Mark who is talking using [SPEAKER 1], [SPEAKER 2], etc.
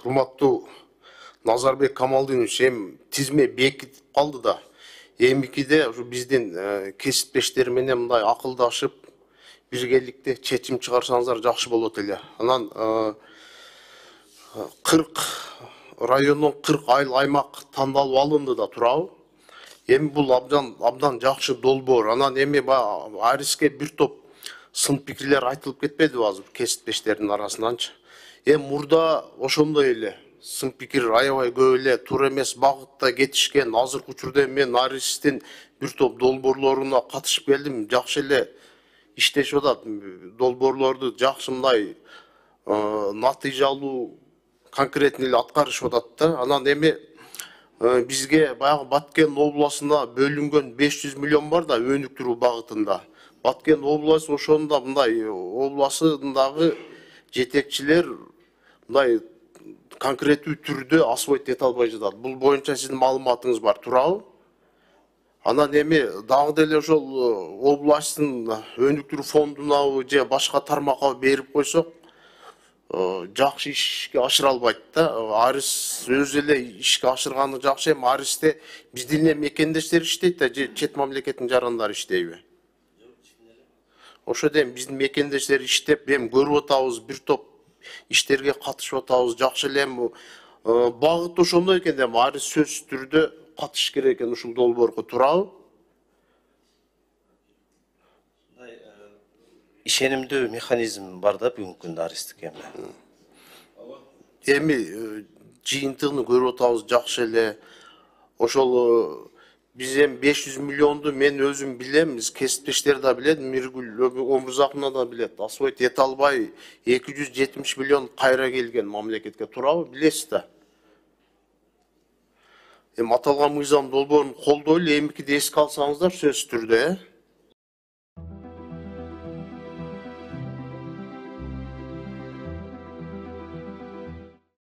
[SPEAKER 1] Урматтуу Назарбек Камалдинович, тизме бекитип калды да. Эмикиде ушу биздин кесиптештер менен мындай акылдашып, биргеликте чечим чыгарсаңыздар жакшы болот эле. Анан 40 райондон 40 айыл аймак тандалып алынды да турабы. Эми бул абдан жакшы долбоор. Анан эми Ариске бир топ сын пикирлер айтылып кетпедиби азыр кесиптештердин арасынанчы. Мурда ошондой эле сын пикир аябай көп эле туура эмес багытта кетишкен. Азыркы учурда мен Аристин бир топ долбоорлоруна катышып келдим. Жакшы эле иштешип атат. Долбоорлорду жакшы мындай натыйжалуу конкретный эле аткарышып атат да. Анан эми бизге баягы Баткен областына бөлүнгөн 500 миллион бар да өнүктүрүү багытында. Баткен областы ошондо мындай областындагы жетекчилер мындай конкреттүү түрдө освоить эте албай жатат. Бул боюнча сиздин маалыматыңыз бар, туурабы? Анан эми дагы деле ошол областтын өнүктүрүү фондуна же башка тармакка берип койсок, жакшы ишке ашыра албайт да. Арис өзү эле ишке ашырганы жакшы, эми Аристе биздин эле мекендештер иштейт да, же чет мамлекеттин жарандары иштейби? Ошо эми биздин мекендештер иштеп, эми көрүп атабыз, бир топ иштерге катышып атабыз. Жакшы эле эми багыт ошондой экен, эми Арис сөзсүз түрдө катыш керек экен ушул долбоорго, туурабы?
[SPEAKER 2] Ишенимдүү механизм бар да бүгүнкү күндө Аристтике
[SPEAKER 1] Эми жыйынтыгын көрүп атабыз, жакшы эле. Ошол биз эми 500 миллионду мен өзүм билем, кесиптештер да билет, Миргүл Омурзаковна да билет. Освоить эте албай 270 миллион кайра келген мамлекетке, туурабы? Билесиз да. Эми аталган мыйзам долбоорун колдойлу, эмикиде эске алсаңыздар сөзсүз түрдө,